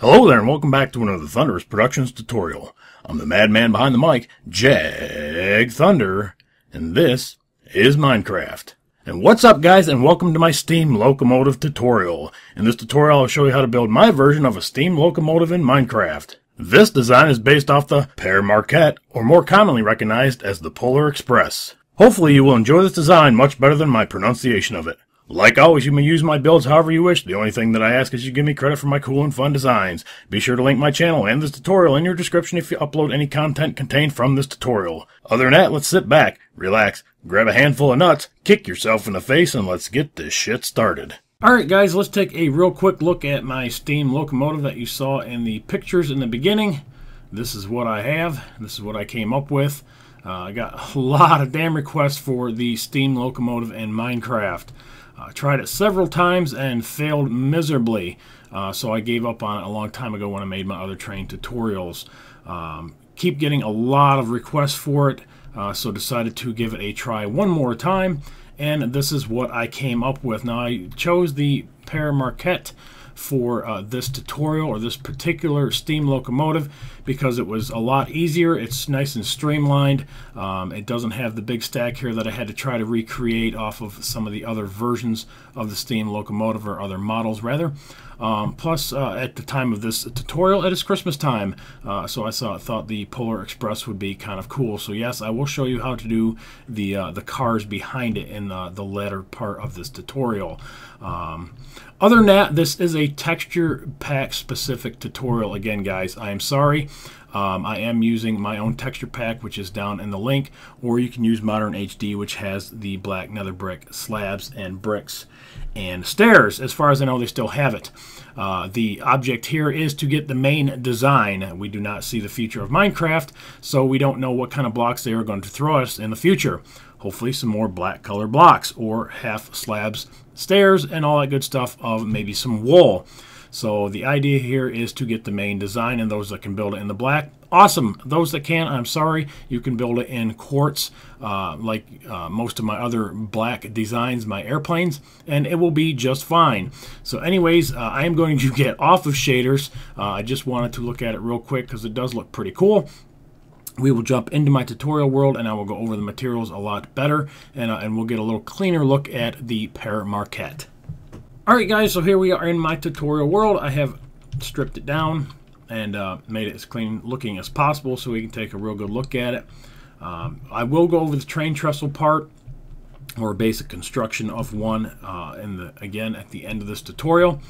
Hello there and welcome back to another Thunderous Productions tutorial. I'm the madman behind the mic, Jag Thunder, and this is Minecraft. And what's up guys, and welcome to my steam locomotive tutorial. In this tutorial I'll show you how to build my version of a steam locomotive in Minecraft. This design is based off the Pere Marquette, or more commonly recognized as the Polar Express. Hopefully you will enjoy this design much better than my pronunciation of it. Like always, you may use my builds however you wish. The only thing that I ask is you give me credit for my cool and fun designs. Be sure to link my channel and this tutorial in your description if you upload any content contained from this tutorial. Other than that, let's sit back, relax, grab a handful of nuts, kick yourself in the face, and let's get this shit started. Alright guys, let's take a real quick look at my steam locomotive that you saw in the pictures in the beginning. This is what I have. This is what I came up with. I got a lot of damn requests for the steam locomotive in Minecraft. I tried it several times and failed miserably, so I gave up on it a long time ago when I made my other train tutorials. Keep getting a lot of requests for it, so decided to give it a try one more time, and this is what I came up with. Now I chose the Pere Marquette for this tutorial, or this particular steam locomotive, because it was a lot easier. It's nice and streamlined. It doesn't have the big stack here that I had to try to recreate off of some of the other versions of the steam locomotive, or other models rather. Plus at the time of this tutorial, it is Christmas time, so I thought the Polar Express would be kind of cool. So yes, I will show you how to do the cars behind it in the latter part of this tutorial. Other than that, this is a texture pack specific tutorial. Again guys, I am sorry. I am using my own texture pack, which is down in the link, or you can use Modern HD, which has the black nether brick slabs and bricks and stairs. As far as I know, they still have it. The object here is to get the main design. We do not see the future of Minecraft, so we don't know what kind of blocks they are going to throw us in the future. Hopefully some more black color blocks, or half slabs, stairs, and all that good stuff of maybe some wool. So the idea here is to get the main design, and those that can build it in the black, awesome. Those that can't, I'm sorry, you can build it in quartz, like most of my other black designs, my airplanes, and it will be just fine. So anyways, I am going to get off of shaders. I just wanted to look at it real quick because it does look pretty cool. We will jump into my tutorial world, and I will go over the materials a lot better, and we'll get a little cleaner look at the Pere Marquette. Alright guys, so here we are in my tutorial world. I have stripped it down and made it as clean looking as possible so we can take a real good look at it. I will go over the train trestle part, or basic construction of one, again at the end of this tutorial.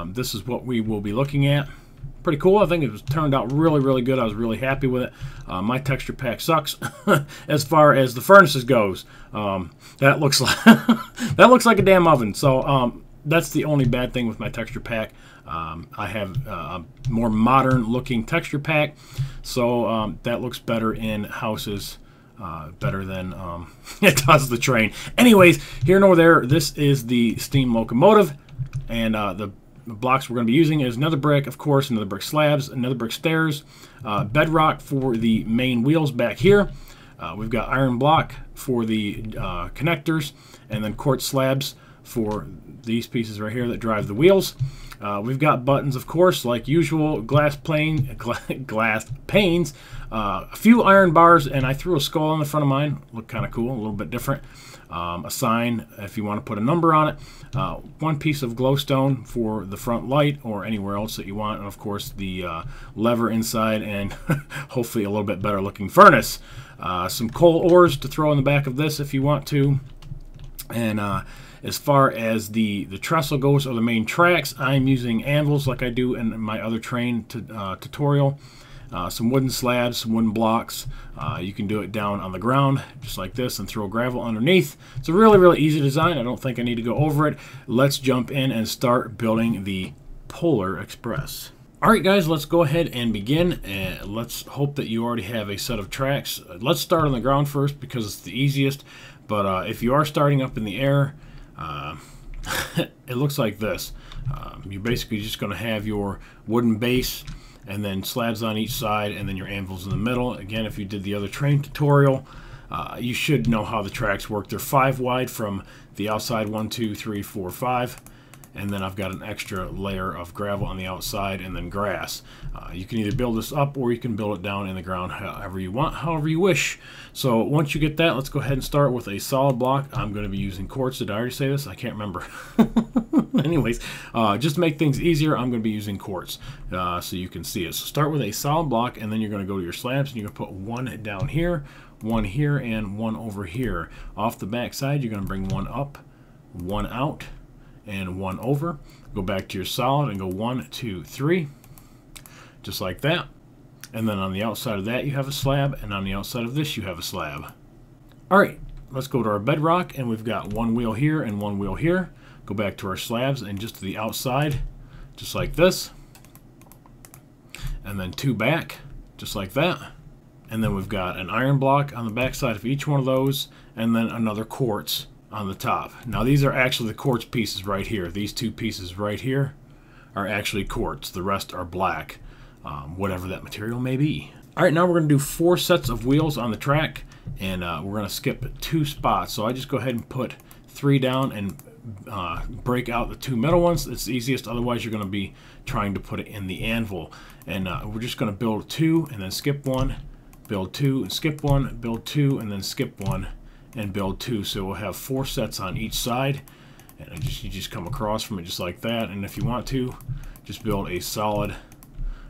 This is what we will be looking at. Pretty cool. I think it turned out really good. I was really happy with it. My texture pack sucks as far as the furnaces goes. That looks like a damn oven. So that's the only bad thing with my texture pack. I have a more modern looking texture pack, so that looks better in houses, better than it does the train. Anyways, here nor there, this is the steam locomotive, and the blocks we're going to be using is another brick, of course, another brick slabs, another brick stairs, bedrock for the main wheels back here. We've got iron block for the connectors, and then quartz slabs for these pieces right here that drive the wheels. We've got buttons, of course, like usual, glass panes, a few iron bars, and I threw a skull on the front of mine. Looked kind of cool, a little bit different. A sign if you want to put a number on it. One piece of glowstone for the front light, or anywhere else that you want, and of course the lever inside, and hopefully a little bit better looking furnace. Some coal ores to throw in the back of this if you want to. And as far as the trestle goes, or the main tracks, I'm using anvils like I do in my other train tutorial. Some wooden slabs, some wooden blocks. You can do it down on the ground just like this and throw gravel underneath. It's a really easy design. I don't think I need to go over it. Let's jump in and start building the Polar Express. Alright guys, let's go ahead and begin, and let's hope that you already have a set of tracks. Let's start on the ground first because it's the easiest, but if you are starting up in the air, it looks like this. You're basically just going to have your wooden base, and then slabs on each side, and then your anvils in the middle. Again, if you did the other train tutorial, you should know how the tracks work. They're 5 wide from the outside, 1, 2, 3, 4, 5, and then I've got an extra layer of gravel on the outside and then grass. You can either build this up or you can build it down in the ground however you want, however you wish. So once you get that, let's go ahead and start with a solid block. I'm going to be using quartz. Did I already say this? I can't remember. Anyways, just to make things easier, I'm going to be using quartz so you can see it. So start with a solid block, and then you're going to go to your slabs and you're going to put one down here, one here, and one over here. Off the back side, you're going to bring one up, one out, and one over. Go back to your solid and go 1, 2, 3, just like that. And then on the outside of that you have a slab, and on the outside of this you have a slab. Alright, let's go to our bedrock, and we've got one wheel here and one wheel here. Go back to our slabs and just to the outside, just like this. And then two back, just like that. And then we've got an iron block on the back side of each one of those, and then another quartz on the top. Now these are actually the quartz pieces right here. These two pieces right here are actually quartz. The rest are black, whatever that material may be. Alright, now we're going to do 4 sets of wheels on the track, and we're going to skip 2 spots. So I just go ahead and put 3 down and break out the 2 middle ones. It's the easiest, otherwise you're going to be trying to put it in the anvil. And we're just going to build 2 and then skip 1, build 2 and skip 1, build 2 and then skip 1, and build 2. So we'll have 4 sets on each side, and you just come across from it just like that. And if you want to, just build a solid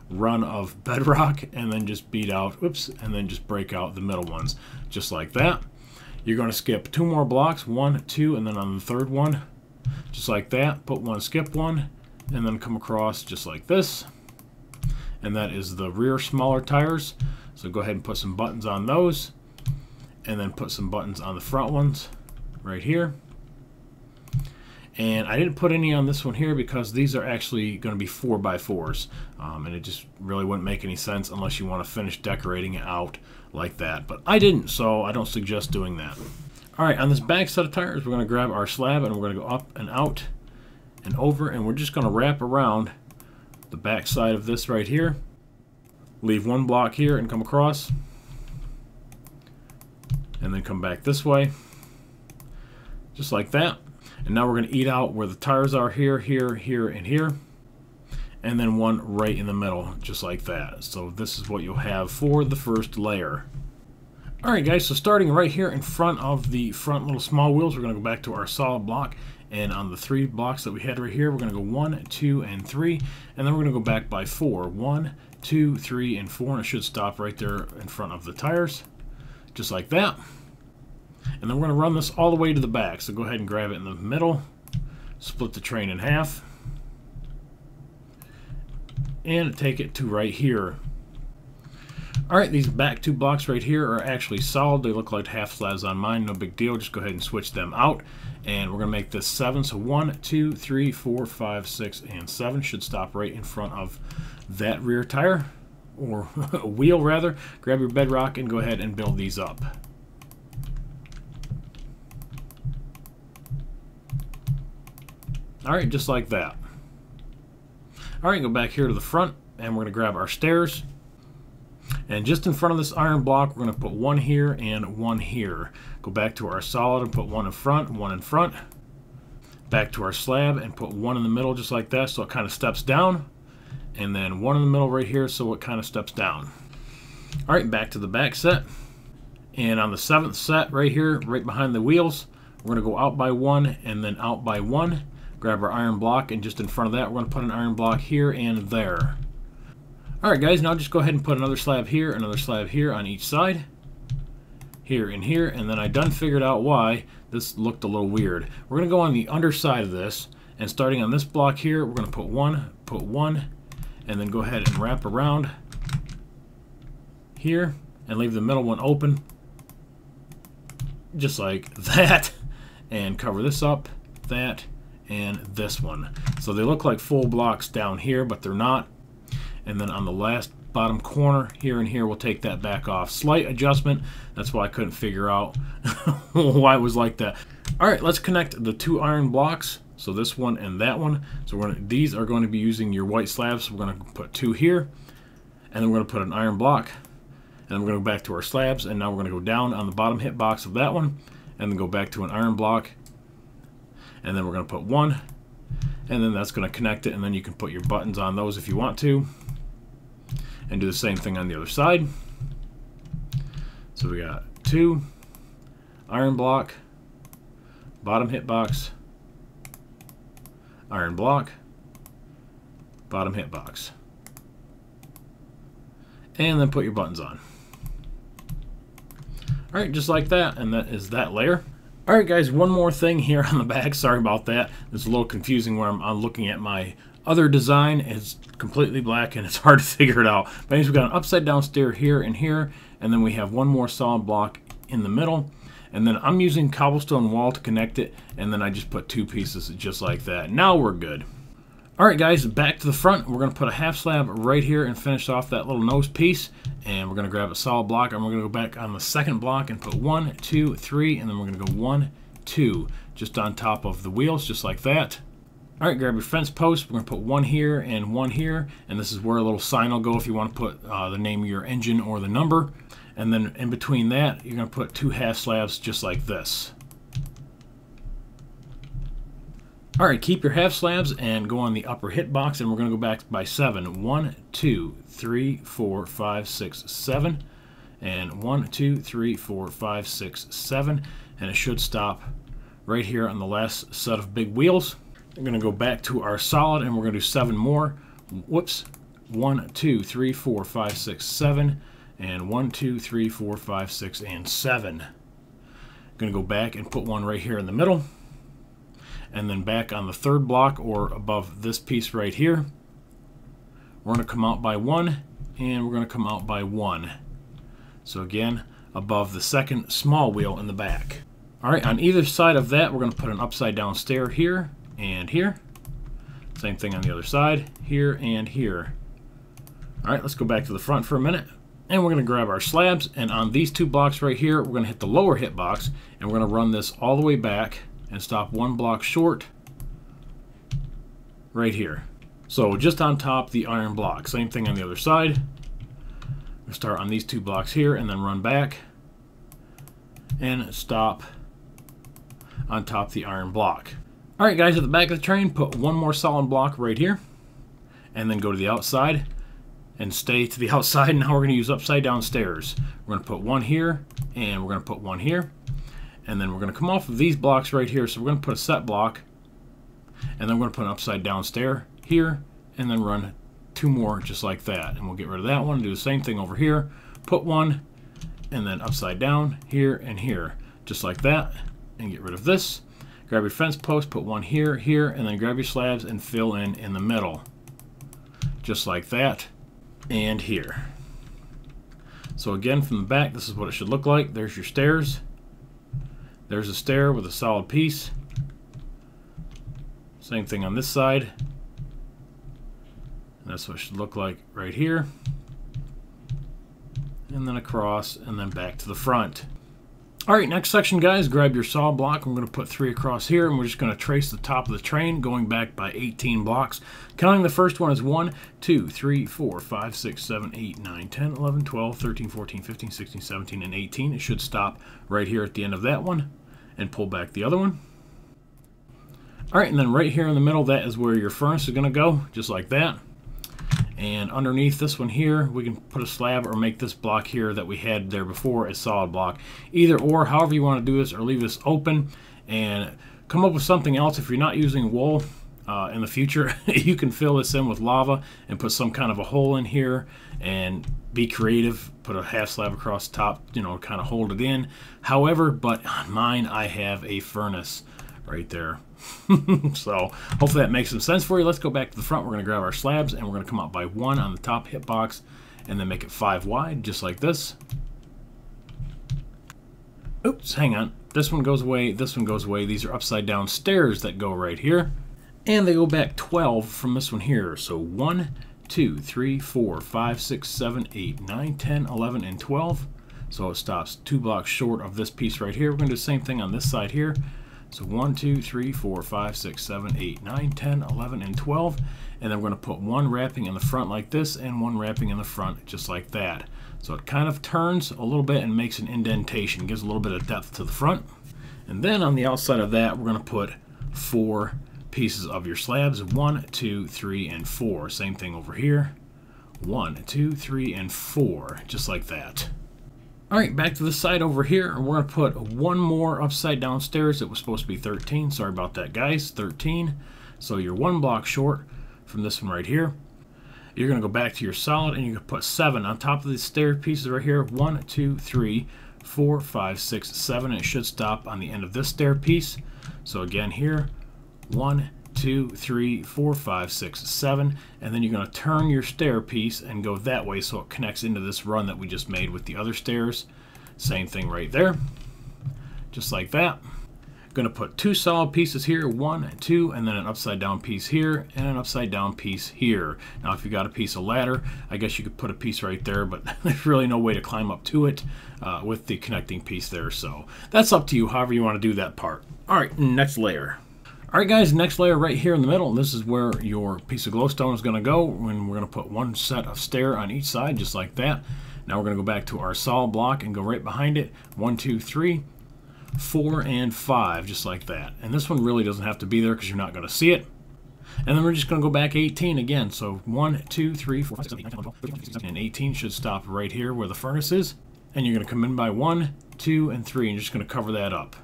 run of bedrock and then just beat out, whoops, and then just break out the middle ones just like that. You're going to skip 2 more blocks, 1, 2, and then on the third one, just like that, put 1, skip 1, and then come across just like this. And that is the rear smaller tires. So go ahead and put some buttons on those, and then put some buttons on the front ones right here. And I didn't put any on this one here because these are actually going to be 4x4s, and it just really wouldn't make any sense unless you want to finish decorating it out like that. But I didn't, so I don't suggest doing that. Alright, on this back set of tires, we're going to grab our slab and we're going to go up and out and over, and we're just going to wrap around the back side of this right here. Leave 1 block here and come across, and then come back this way, just like that. And now we're going to eat out where the tires are here, here, here, and here, and then 1 right in the middle, just like that. So this is what you'll have for the first layer. Alright guys, so starting right here in front of the front little small wheels, we're going to go back to our solid block, and on the 3 blocks that we had right here, we're going to go 1, 2, and 3, and then we're going to go back by 4. 1, 2, 3, and 4, and it should stop right there in front of the tires, just like that. And then we're going to run this all the way to the back. So go ahead and grab it in the middle, split the train in half, and take it to right here. Alright, these back 2 blocks right here are actually solid. They look like half slabs on mine, no big deal. Just go ahead and switch them out. And we're going to make this 7. So 1, 2, 3, 4, 5, 6, and 7 should stop right in front of that rear tire, or wheel rather. Grab your bedrock and go ahead and build these up. Alright, just like that. Alright, go back here to the front, and we're going to grab our stairs. And just in front of this iron block, we're going to put 1 here and 1 here. Go back to our solid and put 1 in front, 1 in front. Back to our slab and put 1 in the middle, just like that, so it kind of steps down. And then 1 in the middle right here, so it kind of steps down. Alright, back to the back set. And on the 7th set right here, right behind the wheels, we're going to go out by 1 and then out by 1. Grab our iron block, and just in front of that, we're going to put an iron block here and there. Alright guys, now just go ahead and put another slab here on each side. Here and here, and then I done figured out why this looked a little weird. We're going to go on the underside of this, and starting on this block here, we're going to put 1, and then go ahead and wrap around here, and leave the middle one open, just like that, and cover this up, that, and this one. So they look like full blocks down here, but they're not. And then on the last bottom corner here and here, we'll take that back off. Slight adjustment, that's why I couldn't figure out why it was like that. Alright, let's connect the 2 iron blocks, so this one and that one. So these are going to be using your white slabs, so we're going to put 2 here, and then we're going to put an iron block, and then we're going to go back to our slabs, and now we're going to go down on the bottom hit box of that one, and then go back to an iron block, and then we're going to put 1, and then that's going to connect it, and then you can put your buttons on those if you want to, and do the same thing on the other side. So we got 2 iron block, bottom hitbox, iron block, bottom hitbox, and then put your buttons on. Alright, just like that, and that is that layer. Alright guys, one more thing here on the back. Sorry about that. It's a little confusing where I'm looking at my other design. It's completely black and it's hard to figure it out. But anyways, we've got an upside down stair here and here, and then we have one more solid block in the middle. And then I'm using cobblestone wall to connect it, and then I just put 2 pieces just like that. Now we're good. Alright guys, back to the front. We're going to put a half slab right here and finish off that little nose piece. And we're going to grab a solid block, and we're going to go back on the second block and put 1, 2, 3, and then we're going to go 1, 2, just on top of the wheels, just like that. Alright, grab your fence post. We're going to put 1 here and 1 here, and this is where a little sign will go if you want to put the name of your engine or the number. And then in between that, you're going to put 2 half slabs just like this. Alright, keep your half slabs and go on the upper hit box, and we're going to go back by 7. 1, 2, 3, 4, 5, 6, 7. And 1, 2, 3, 4, 5, 6, 7. And it should stop right here on the last set of big wheels. We're going to go back to our solid, and we're going to do 7 more. Whoops. 1, 2, 3, 4, 5, 6, 7. And 1, 2, 3, 4, 5, 6, and 7. Going to go back and put 1 right here in the middle. And then back on the third block, or above this piece right here, we're going to come out by 1, and we're going to come out by 1. So again, above the second small wheel in the back. Alright, on either side of that, we're going to put an upside down stair here and here. Same thing on the other side, here and here. Alright, let's go back to the front for a minute. And we're going to grab our slabs, and on these 2 blocks right here, we're going to hit the lower hit box, and we're going to run this all the way back and stop 1 block short right here. So just on top the iron block. Same thing on the other side. We'll start on these 2 blocks here and then run back and stop on top the iron block. Alright guys, at the back of the train, put 1 more solid block right here, and then go to the outside and stay to the outside. Now we're going to use upside down stairs. We're going to put 1 here, and we're going to put 1 here. And then we're going to come off of these blocks right here. So we're going to put a set block, and then we're going to put an upside down stair here, and then run 2 more just like that. And we'll get rid of that one, do the same thing over here, put 1, and then upside down here and here, just like that, and get rid of this. Grab your fence post, put 1 here, here, and then grab your slabs and fill in the middle, just like that, and here. So again, from the back, this is what it should look like. There's your stairs. There's a stair with a solid piece. Same thing on this side. And that's what it should look like right here. And then across, and then back to the front. Alright, next section guys, grab your saw block. I'm going to put 3 across here, and we're just going to trace the top of the train going back by 18 blocks. Counting the first one is 1, 2, 3, 4, 5, 6, 7, 8, 9, 10, 11, 12, 13, 14, 15, 16, 17, and 18. It should stop right here at the end of that one and pull back the other one. Alright, and then right here in the middle, that is where your furnace is going to go, just like that. And underneath this one here, we can put a slab or make this block here that we had there before a solid block. Either or, however you want to do this, or leave this open and come up with something else. If you're not using wool in the future, you can fill this in with lava and put some kind of a hole in here and be creative. Put a half slab across the top, you know, kind of hold it in. However, but on mine, I have a furnace right there. So hopefully that makes some sense for you. Let's go back to the front. We're going to grab our slabs, and we're going to come out by 1 on the top hitbox, and then make it 5 wide, just like this. Oops, hang on. This one goes away. This one goes away. These are upside down stairs that go right here, and they go back 12 from this one here. So 1, 2, 3, 4, 5, 6, 7, 8, 9, 10, 11, and 12. So it stops 2 blocks short of this piece right here. We're going to do the same thing on this side here. So 1, 2, 3, 4, 5, 6, 7, 8, 9, 10, 11, and 12. And then we're going to put 1 wrapping in the front like this, and 1 wrapping in the front just like that. So it kind of turns a little bit and makes an indentation, gives a little bit of depth to the front. And then on the outside of that, we're going to put 4 pieces of your slabs. 1, 2, 3, and 4. Same thing over here. 1, 2, 3, and 4, just like that. Alright, back to the side over here. We're going to put one more upside down stairs. It was supposed to be 13. Sorry about that, guys. 13. So you're one block short from this one right here. You're going to go back to your solid, and you're going to put 7 on top of the stair pieces right here. 1, 2, 3, 4, 5, 6, 7. And it should stop on the end of this stair piece. So again here, 1, 2, 3, 4, 5, 6, 7, and then you're going to turn your stair piece and go that way so it connects into this run that we just made with the other stairs. Same thing right there, just like that. Going to put 2 solid pieces here, 1 and 2, and then an upside down piece here and an upside down piece here. Now if you got a piece of ladder, I guess you could put a piece right there, but there's really no way to climb up to it with the connecting piece there, so that's up to you, however you want to do that part. Alright, next layer. Alright guys, next layer right here in the middle, this is where your piece of glowstone is going to go, and we're going to put one set of stair on each side, just like that. Now we're going to go back to our solid block and go right behind it. 1, 2, 3, 4, and 5, just like that. And this one really doesn't have to be there because you're not going to see it. And then we're just going to go back 18 again. So 1, 2, 3, 4, 5, 6, 7, 8, 9, 10, 11, 12, 13, 14, 15, 16, and 18 should stop right here where the furnace is. And you're going to come in by 1, 2, and 3, and you're just going to cover that up.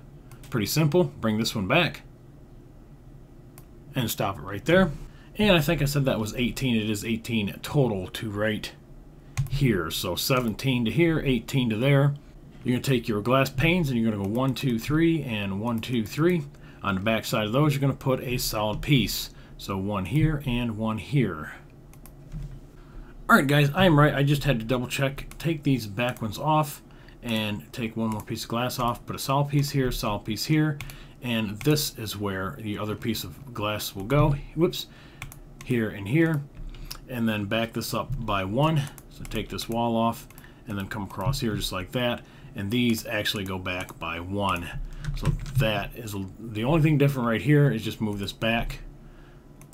Pretty simple. Bring this one back and stop it right there. And I think I said that was 18. It is 18 total to right here. So 17 to here, 18 to there. You're going to take your glass panes and you're going to go 1, 2, 3, and 1, 2, 3. On the back side of those, you're going to put a solid piece. So 1 here and 1 here. Alright guys, I'm right. I just had to double check. Take these back ones off and take one more piece of glass off. Put a solid piece here, and this is where the other piece of glass will go. Whoops. Here and here. And then back this up by 1. So take this wall off and then come across here just like that. And these actually go back by 1. So that is the only thing different right here is just move this back.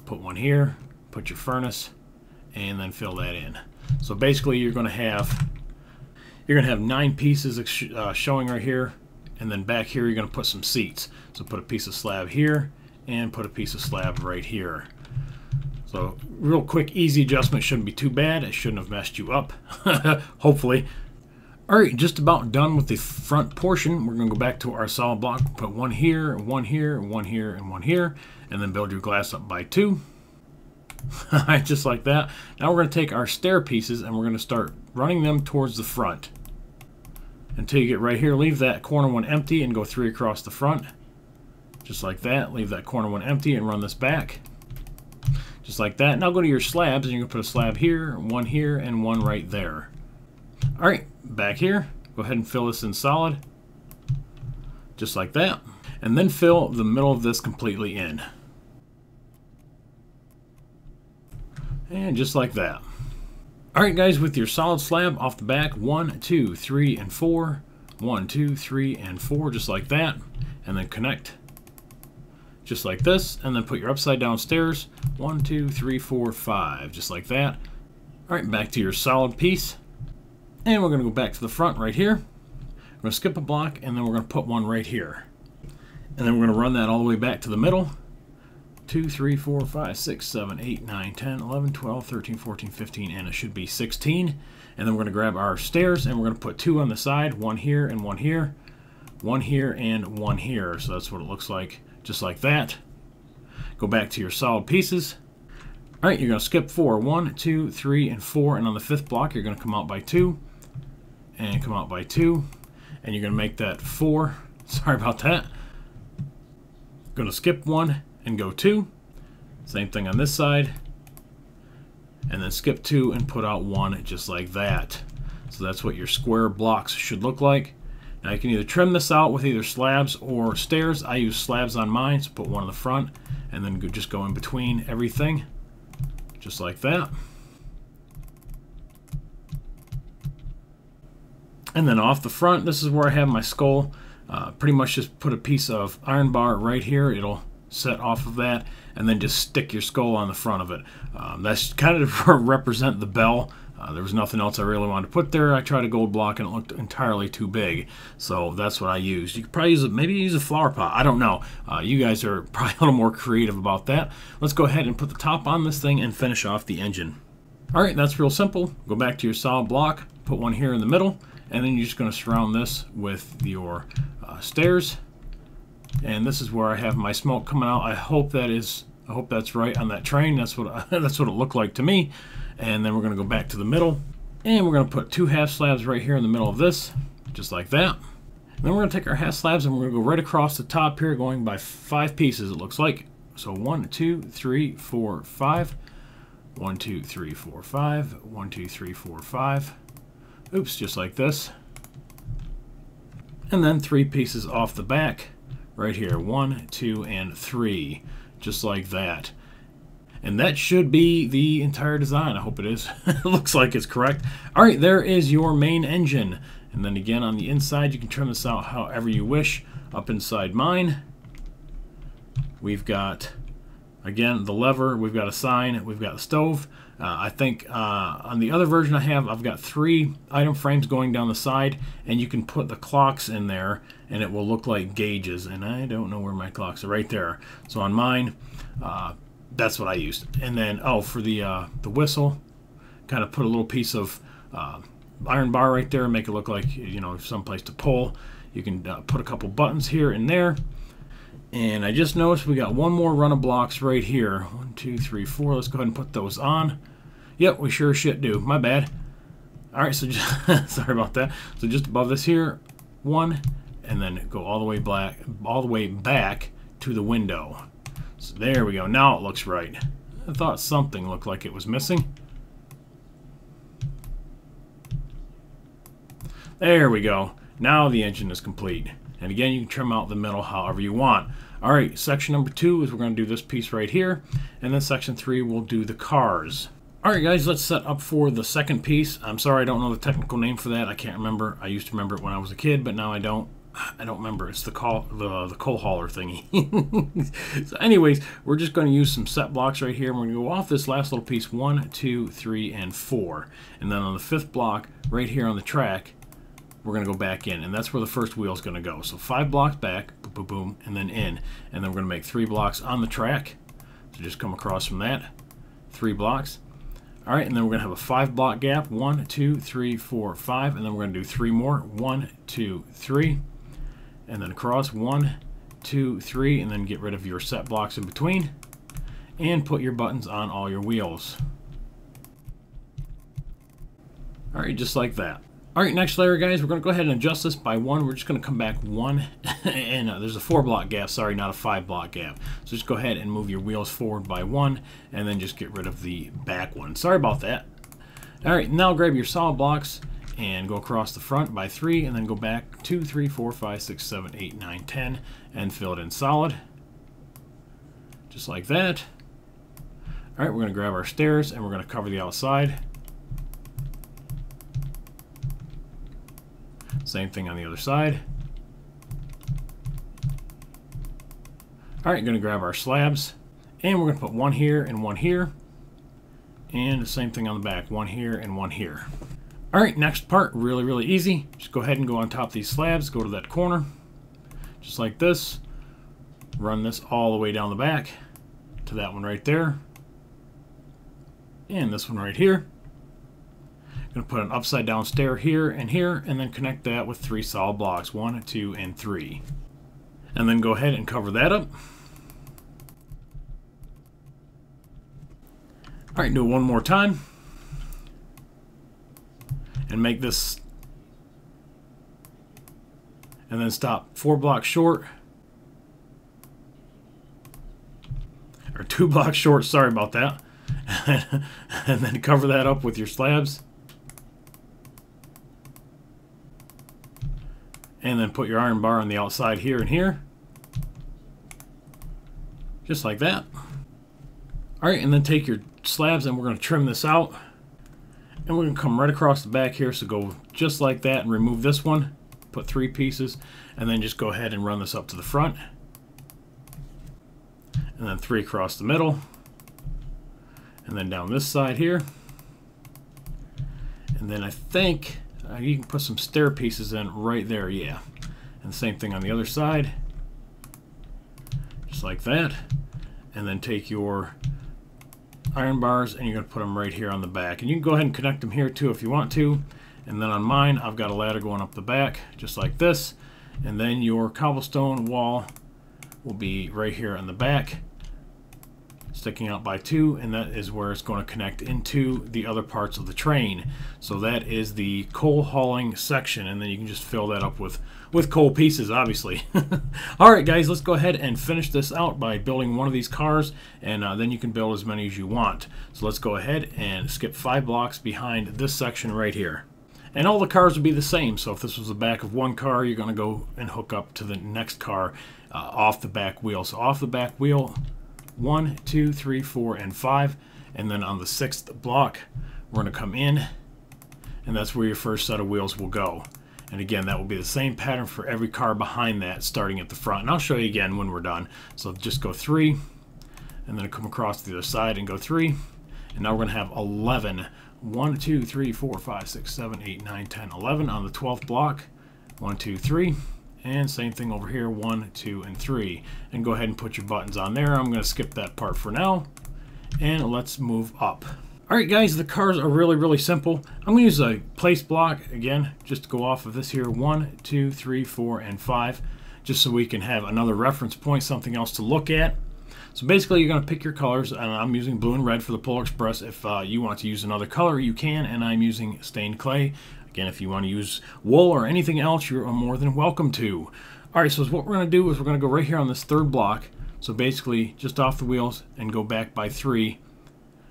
Put one here, put your furnace, and then fill that in. So basically you're going to have 9 pieces showing right here, and then back here you're going to put some seats. So put a piece of slab here and put a piece of slab right here. So real quick, easy adjustment, shouldn't be too bad. It shouldn't have messed you up, hopefully. Alright, just about done with the front portion. We're going to go back to our solid block, put one here, one here, one here, and one here, and then build your glass up by 2. Just like that. Now we're going to take our stair pieces and we're going to start running them towards the front. Until you get right here, leave that corner one empty and go 3 across the front. Just like that. Leave that corner one empty and run this back. Just like that. Now go to your slabs and you're going to put a slab here, and one right there. Alright, back here. Go ahead and fill this in solid. Just like that. And then fill the middle of this completely in. And just like that. Alright guys, with your solid slab off the back, 1, 2, 3, and 4. 1, 2, 3, and 4, just like that. And then connect. Just like this. And then put your upside down stairs. 1, 2, 3, 4, 5. Just like that. Alright, back to your solid piece. And we're going to go back to the front right here. We're going to skip a block, and then we're going to put one right here. And then we're going to run that all the way back to the middle. 2, 3, 4, 5, 6, 7, 8, 9, 10, 11, 12, 13, 14, 15, and it should be 16. And then we're going to grab our stairs, and we're going to put 2 on the side, 1 here and 1 here, 1 here and 1 here. So that's what it looks like, just like that. Go back to your solid pieces. All right, you're going to skip 4, 1, 2, 3, and 4, and on the 5th block, you're going to come out by 2, and come out by 2, and you're going to make that 4. Sorry about that. Going to skip 1 and go 2. Same thing on this side. And then skip 2 and put out 1 just like that. So that's what your square blocks should look like. Now you can either trim this out with either slabs or stairs. I use slabs on mine, so put one in the front and then just go in between everything. Just like that. And then off the front, this is where I have my skull. Pretty much just put a piece of iron bar right here. It'll set off of that, and then just stick your skull on the front of it. That's kind of to represent the bell There was nothing else I really wanted to put there. I tried a gold block and it looked entirely too big, so that's what I used. You could probably use maybe use a flower pot. I don't know. You guys are probably a little more creative about that. Let's go ahead and put the top on this thing and finish off the engine. All right, that's real simple. Go back to your solid block, put one here in the middle, and then you're just going to surround this with your stairs. And this is where I have my smoke coming out. I hope that's right on that train. That's what that's what it looked like to me. And then we're going to go back to the middle, and we're going to put 2 half slabs right here in the middle of this, just like that. And then we're going to take our half slabs and we're going to go right across the top here, going by 5 pieces, it looks like. So 1, 2, 3, 4, 5. 1, 2, 3, 4, 5. 1, 2, 3, 4, 5. Oops, just like this. And then 3 pieces off the back right here. 1, 2, and 3, just like that. And that should be the entire design. I hope it is. It looks like it's correct. All right, there is your main engine. And then again, on the inside, you can trim this out however you wish. Up inside mine, we've got, again, the lever. We've got a sign. We've got the stove. I think on the other version I've got 3 item frames going down the side, and you can put the clocks in there, and it will look like gauges. And I don't know where my clocks are. Right there. So on mine, that's what I used. And then, oh, for the whistle, kind of put a little piece of iron bar right there and make it look like, you know, someplace to pull. You can put a couple buttons here and there. And I just noticed we got one more run of blocks right here. 1, 2, 3, 4. Let's go ahead and put those on. Yep, we sure as shit do. My bad. All right, so just sorry about that. So just above this here, 1, and then go all the way back to the window. So there we go. Now it looks right. I thought something looked like it was missing. There we go. Now the engine is complete. And again, you can trim out the middle however you want. All right, section number 2 is we're going to do this piece right here. And then section 3, we'll do the cars. All right, guys, let's set up for the second piece. I'm sorry, I don't know the technical name for that. I can't remember. I used to remember it when I was a kid, but now I don't. I don't remember. It's the coal hauler thingy. So anyways, we're just going to use some set blocks right here. We're going to go off this last little piece, 1, 2, 3, and 4. And then on the 5th block, right here on the track, we're going to go back in. And that's where the first wheel is going to go. So 5 blocks back, boom, boom, boom, and then in. And then we're going to make 3 blocks on the track. So just come across from that. 3 blocks. All right, and then we're going to have a 5 block gap. 1, 2, 3, 4, 5. And then we're going to do 3 more. 1, 2, 3. And then across 1, 2, 3, and then get rid of your set blocks in between and put your buttons on all your wheels. All right, just like that. All right, next layer, guys, we're going to go ahead and adjust this by 1. We're just going to come back 1, and there's a 4 block gap, sorry, not a 5 block gap. So just go ahead and move your wheels forward by 1, and then just get rid of the back one. Sorry about that. All right, now grab your solid blocks and go across the front by 3, and then go back 2, 3, 4, 5, 6, 7, 8, 9, 10, and fill it in solid. Just like that. All right, we're going to grab our stairs, and we're going to cover the outside. Same thing on the other side. All right, going to grab our slabs, and we're going to put 1 here and 1 here. And the same thing on the back, 1 here and 1 here. All right, next part, really, really easy. Just go ahead and go on top of these slabs, go to that corner, just like this. Run this all the way down the back to that one right there. And this one right here. Going to put an upside down stair here, and then connect that with 3 solid blocks, 1, 2, and 3. And then go ahead and cover that up. All right, do it one more time. And make this, and then stop 4 blocks short, or 2 blocks short, sorry about that. And then cover that up with your slabs. And then put your iron bar on the outside here and here. Just like that. All right, and then take your slabs and we're going to trim this out. And we're going to come right across the back here, so go just like that and remove this one. Put 3 pieces, and then just go ahead and run this up to the front. And then 3 across the middle. And then down this side here. And then I think you can put some stair pieces in right there, yeah. And the same thing on the other side, just like that. And then take your iron bars and you're going to put them right here on the back. And you can go ahead and connect them here too if you want to. And then on mine, I've got a ladder going up the back, just like this. And then your cobblestone wall will be right here on the back, sticking out by 2, and that is where it's going to connect into the other parts of the train. So that is the coal hauling section, and then you can just fill that up with coal pieces, obviously. Alright guys, let's go ahead and finish this out by building one of these cars, and then you can build as many as you want. So let's go ahead and skip 5 blocks behind this section right here. And all the cars will be the same, so if this was the back of one car, you're going to go and hook up to the next car off the back wheel. So off the back wheel, 1, 2, 3, 4, and 5. And then on the 6th block, we're going to come in, and that's where your first set of wheels will go. And again, that will be the same pattern for every car behind that, starting at the front. And I'll show you again when we're done. So just go 3, and then come across to the other side and go 3. And now we're going to have 11. 1, 2, 3, 4, 5, 6, 7, 8, 9, 10, 11 on the 12th block. 1, 2, 3. And same thing over here, 1, 2, and 3. And go ahead and put your buttons on there. I'm going to skip that part for now. And let's move up. Alright guys, the cars are really simple. I'm going to use a place block, again, just to go off of this here. 1, 2, 3, 4, and 5. Just so we can have another reference point, something else to look at. So basically you're going to pick your colors, and I'm using blue and red for the Polar Express. If you want to use another color, you can, and I'm using stained clay. Again, if you want to use wool or anything else, you're more than welcome to. Alright, so what we're going to do is we're going to go right here on this 3rd block. So basically, just off the wheels and go back by 3.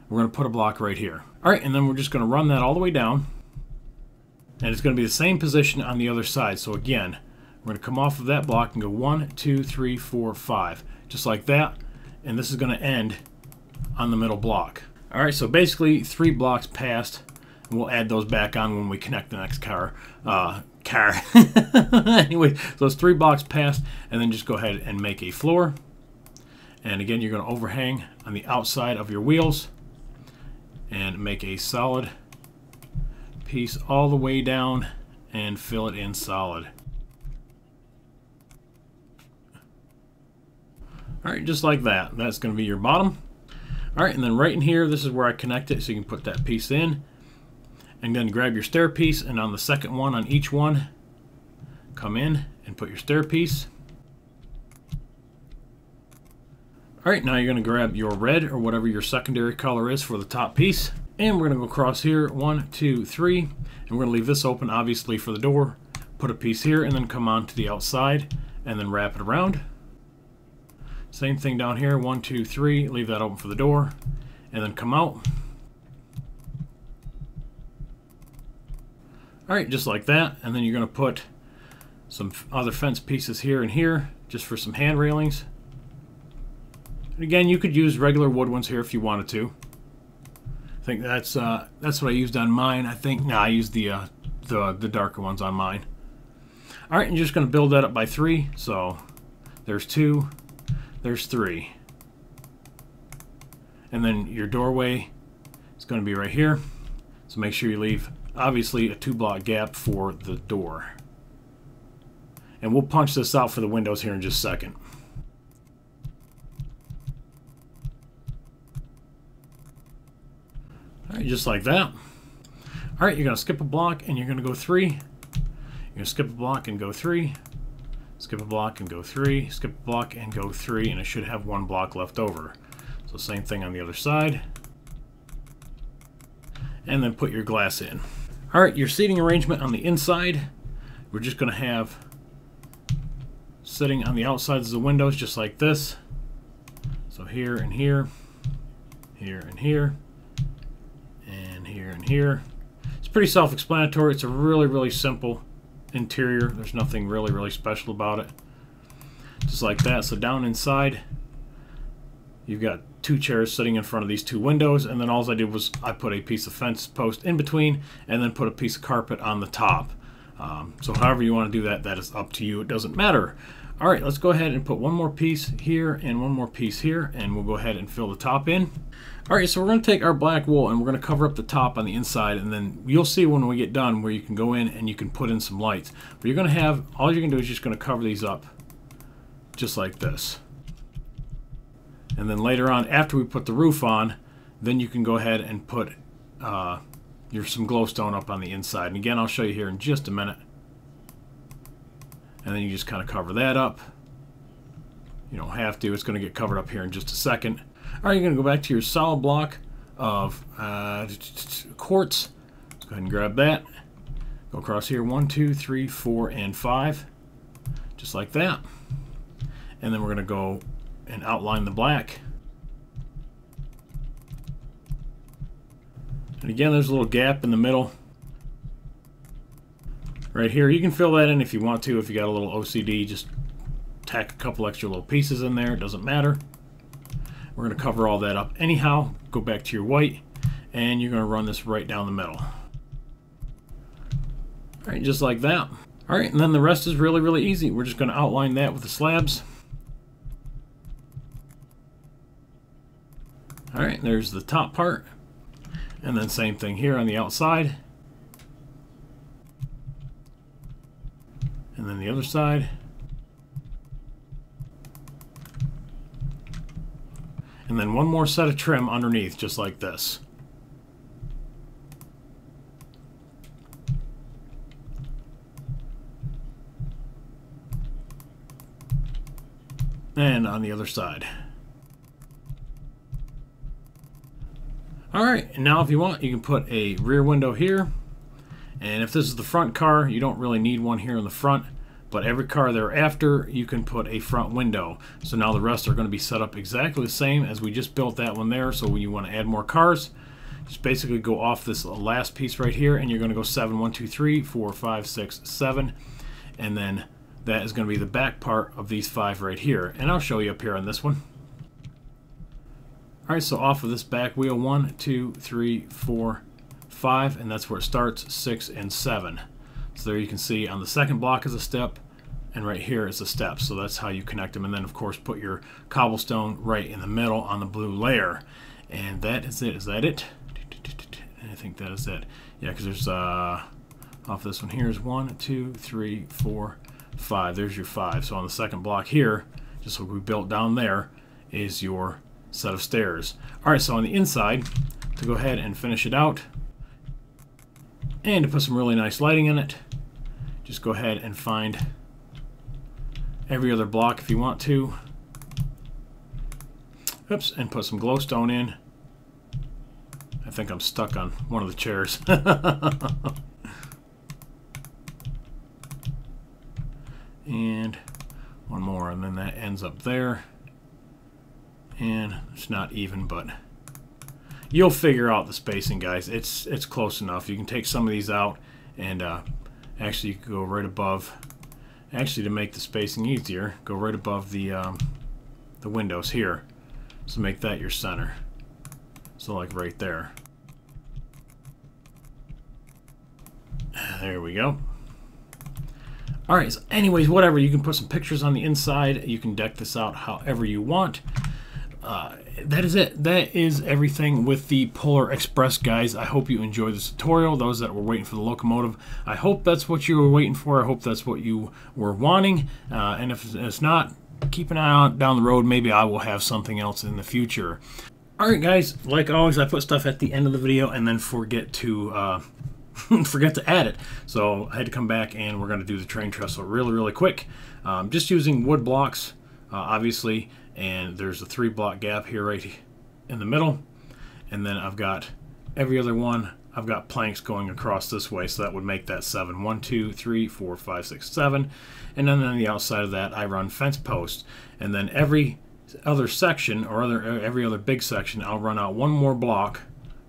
We're going to put a block right here. Alright, and then we're just going to run that all the way down. And it's going to be the same position on the other side. So again, we're going to come off of that block and go 1, 2, 3, 4, 5. Just like that. And this is going to end on the middle block. Alright, so basically 3 blocks passed, and we'll add those back on when we connect the next car. Anyway, so it's 3 blocks passed, and then just go ahead and make a floor. And again, you're going to overhang on the outside of your wheels and make a solid piece all the way down and fill it in solid. Alright, just like that. That's going to be your bottom. Alright, and then right in here, this is where I connect it, so you can put that piece in. And then grab your stair piece, and on the second one, on each one, come in and put your stair piece. Alright, now you're going to grab your red, or whatever your secondary color is for the top piece. And we're going to go across here, 1, 2, 3. And we're going to leave this open, obviously, for the door. Put a piece here, and then come on to the outside, and then wrap it around. Same thing down here, 1, 2, 3, leave that open for the door, and then come out. Alright, just like that, and then you're going to put some other fence pieces here and here, just for some hand railings. And again, you could use regular wood ones here if you wanted to. I think that's what I used on mine. I think, I used the darker ones on mine. Alright, and you're just going to build that up by 3, so there's 2. There's 3. And then your doorway is going to be right here. So make sure you leave, obviously, a 2-block gap for the door. And we'll punch this out for the windows here in just a second. Alright, just like that. Alright, you're going to skip a block and you're going to go 3. You're going to skip a block and go 3. Skip a block and go 3, skip a block and go 3, and it should have 1 block left over. So same thing on the other side. And then put your glass in. Alright, your seating arrangement on the inside, we're just going to have sitting on the outsides of the windows just like this. So here and here, here and here, and here and here. It's pretty self-explanatory. It's a really simple interior. There's nothing really special about it. Just like that. So down inside, you've got 2 chairs sitting in front of these 2 windows, and then all I did was I put a piece of fence post in between and then put a piece of carpet on the top. So however you want to do that, that is up to you. It doesn't matter. All right, let's go ahead and put one more piece here and one more piece here, and we'll go ahead and fill the top in. All right, so we're going to take our black wool and we're going to cover up the top on the inside, and then you'll see when we get done where you can go in and you can put in some lights. But you're going to have, all you're going to do is just going to cover these up just like this. And then later on, after we put the roof on, then you can go ahead and put some glowstone up on the inside. And again, I'll show you here in just a minute. And then you just kind of cover that up. You don't have to. It's going to get covered up here in just a second. All right, you're going to go back to your solid block of quartz. Let's go ahead and grab that. Go across here, 1, 2, 3, 4, and 5. Just like that. And then we're going to go and outline the black. And again, there's a little gap in the middle. Right here, you can fill that in if you want to. If you got a little OCD, just tack a couple extra little pieces in there. It doesn't matter. We're going to cover all that up anyhow. Go back to your white, and you're going to run this right down the middle. All right, just like that. All right, and then the rest is really, really easy. We're just going to outline that with the slabs. All right, there's the top part. And then same thing here on the outside. And then the other side. And then one more set of trim underneath, just like this. And on the other side. Alright, and now if you want, you can put a rear window here. And if this is the front car, you don't really need one here in the front. But every car thereafter, you can put a front window. So now the rest are going to be set up exactly the same as we just built that one there. So when you want to add more cars, just basically go off this last piece right here, and you're going to go 7, 1, 2, 3, 4, 5, 6, 7. And then that is going to be the back part of these 5 right here. And I'll show you up here on this one. Alright, so off of this back wheel, 1, 2, 3, 4, 5, and that's where it starts, 6 and 7. So there you can see on the second block is a step, and right here is a step. So that's how you connect them. And then of course put your cobblestone right in the middle on the blue layer. And that is it. Is that it? I think that is it. Yeah, because there's off this one here is 1, 2, 3, 4, 5. There's your 5. So on the second block here, just like we built down there, is your set of stairs. Alright, so on the inside, to go ahead and finish it out, and to put some really nice lighting in it, just go ahead and find every other block if you want to. Oops, and put some glowstone in. I think I'm stuck on one of the chairs. And one more, and then that ends up there. And it's not even, but you'll figure out the spacing, guys. It's close enough. You can take some of these out, and actually you can go right above. Actually, to make the spacing easier, go right above the windows here. So make that your center. So like right there. There we go. Alright, so anyways, whatever. You can put some pictures on the inside. You can deck this out however you want. That is it. That is everything with the Polar Express, guys. I hope you enjoyed this tutorial. Those that were waiting for the locomotive, I hope that's what you were waiting for. I hope that's what you were wanting. And if it's not, keep an eye out down the road. Maybe I will have something else in the future. Alright, guys. Like always, I put stuff at the end of the video and then forget to forget to add it. So I had to come back, and we're going to do the train trestle really quick. Just using wood blocks, obviously. And there's a 3-block gap here right in the middle, and then I've got every other one. I've got planks going across this way, so that would make that 7. 1, 2, 3, 4, 5, 6, 7. And then on the outside of that, I run fence posts. And then every other section, or every other big section, I'll run out one more block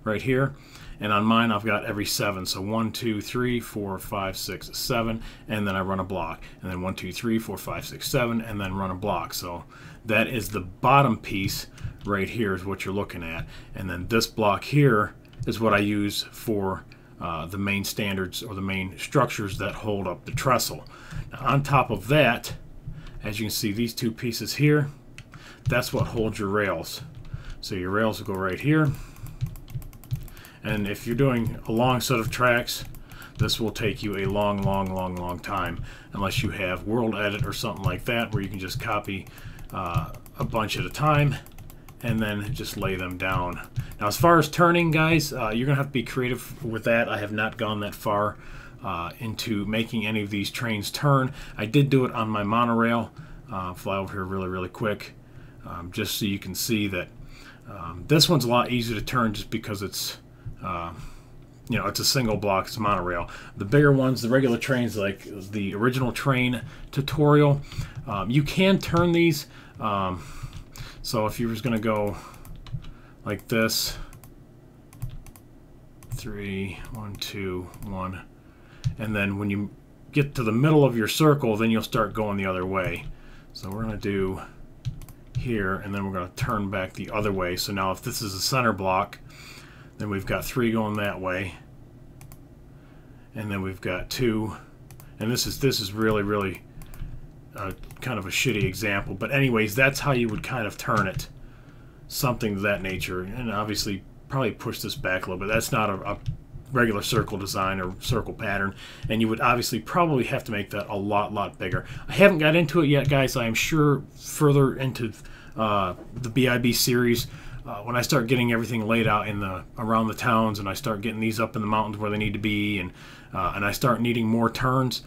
right here. And on mine, I've got every 7. So 1, 2, 3, 4, 5, 6, 7, and then I run a block. And then 1, 2, 3, 4, 5, 6, 7, and then run a block. So that is the bottom piece right here is what you're looking at. And then this block here is what I use for the main standards or the main structures that hold up the trestle. Now, on top of that, as you can see, these two pieces here, that's what holds your rails. So your rails will go right here. And if you're doing a long set of tracks, this will take you a long time, unless you have World Edit or something like that, where you can just copy a bunch at a time and then just lay them down. Now, as far as turning, guys, you're gonna have to be creative with that. I have not gone that far into making any of these trains turn. I did do it on my monorail. Fly over here really quick, just so you can see that this one's a lot easier to turn, just because it's you know, it's a single block, it's a monorail. The bigger ones, the regular trains, like the original train tutorial, you can turn these. So if you was going to go like this, 3, 1, 2, 1, and then when you get to the middle of your circle, then you'll start going the other way. So we're going to do here, and then we're going to turn back the other way. So now if this is a center block, then we've got 3 going that way, and then we've got 2, and this is really kind of a shitty example, but anyways, that's how you would kind of turn it, something of that nature. And obviously probably push this back a little bit. That's not a regular circle design or circle pattern, and you would obviously probably have to make that a lot bigger. I haven't got into it yet, guys. I am sure further into the BIB series, when I start getting everything laid out in around the towns, and I start getting these up in the mountains where they need to be, and I start needing more turns,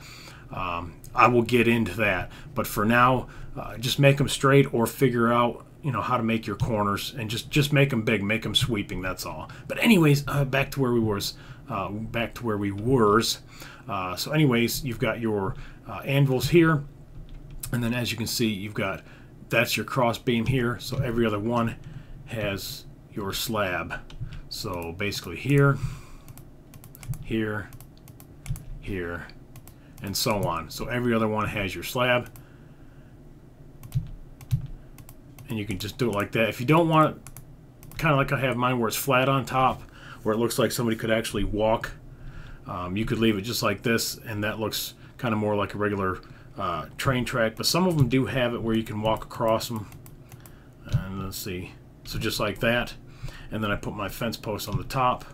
I will get into that. But for now, just make them straight, or figure out, you know, how to make your corners, and just make them big, make them sweeping. That's all. But anyways, back to where we was. So anyways, you've got your anvils here, and then as you can see, you've got, that's your cross beam here. So every other one has your slab. So basically here, here, here, and so on. So every other one has your slab, and you can just do it like that. If you don't want it kind of like I have mine, where it's flat on top, where it looks like somebody could actually walk, you could leave it just like this, and that looks kind of more like a regular train track. But some of them do have it where you can walk across them. And let's see, so just like that. And then I put my fence post on the top,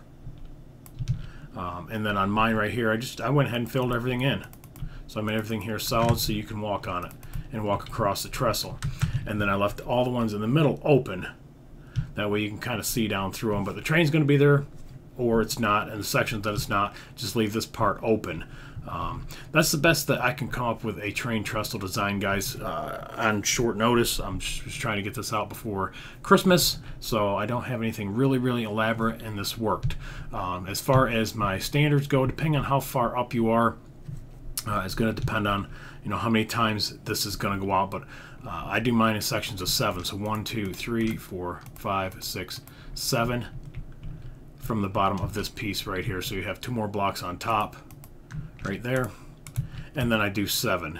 and then on mine right here, I went ahead and filled everything in. So I made everything here solid, so you can walk on it and walk across the trestle. And then I left all the ones in the middle open. That way you can kind of see down through them. But the train's going to be there, or it's not, and the sections that it's not, just leave this part open. That's the best that I can come up with a train trestle design, guys, on short notice. I'm just trying to get this out before Christmas, so I don't have anything really elaborate, and this worked. As far as my standards go, depending on how far up you are, it's going to depend on, you know, how many times this is going to go out. But I do mine in sections of 7, so 1, 2, 3, 4, 5, 6, 7 from the bottom of this piece right here. So you have 2 more blocks on top right there, and then I do 7,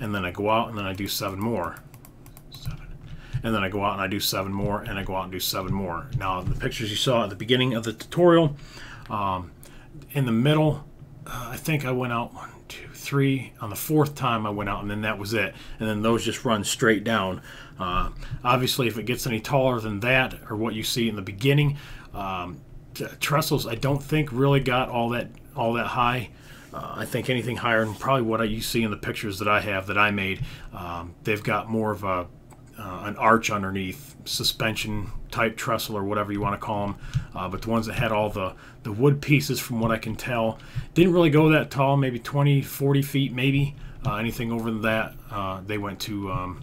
and then I go out and then I do 7 more, 7, and then I go out and I do 7 more, and I go out and do 7 more. Now the pictures you saw at the beginning of the tutorial, in the middle, I think I went out 1, 2, 3 on the 4th time I went out, and then that was it. And then those just run straight down. Obviously, if it gets any taller than that, or what you see in the beginning, trestles I don't think really got all that high. I think anything higher than probably what you see in the pictures that I have that I made, they've got more of an arch underneath, suspension type trestle or whatever you want to call them. But the ones that had all the wood pieces, from what I can tell, didn't really go that tall, maybe 20, 40 feet maybe. Anything over that, they went to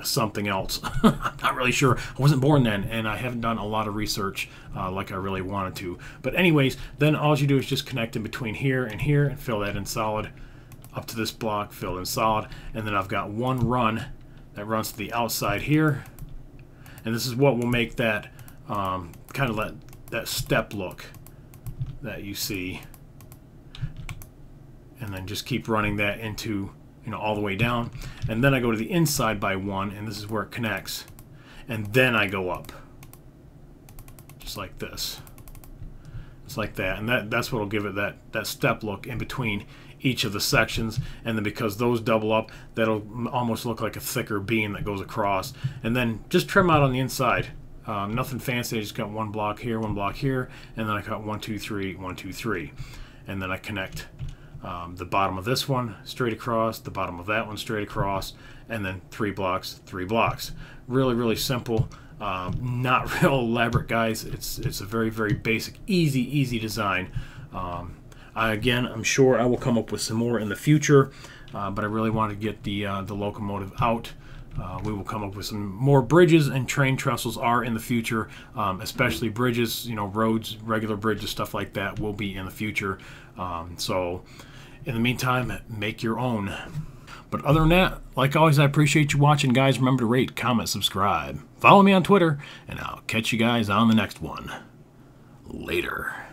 something else. I'm not really sure. I wasn't born then, and I haven't done a lot of research like I really wanted to. But anyways, then all you do is just connect in between here and fill that in solid up to this block, fill in solid, and then I've got one run that runs to the outside here, and this is what will make that kind of that step look that you see. And then just keep running that into, you know, all the way down, and then I go to the inside by 1, and this is where it connects, and then I go up just like this. It's like that, and that's what will give it that step look in between each of the sections, and then because those double up, that'll almost look like a thicker beam that goes across. And then just trim out on the inside. Nothing fancy. I just got one block here, and then I got 1, 2, 3, 1, 2, 3, and then I connect the bottom of this one straight across, the bottom of that one straight across, and then 3 blocks, 3 blocks. Really, really simple. Not real elaborate, guys. It's a very, very basic, easy design. Again, I'm sure I will come up with some more in the future, but I really want to get the locomotive out. We will come up with some more bridges, and train trestles are in the future, especially bridges, roads, regular bridges, stuff like that will be in the future. So in the meantime, make your own. But other than that, like always, I appreciate you watching, guys. Remember to rate, comment, subscribe. Follow me on Twitter, and I'll catch you guys on the next one. Later.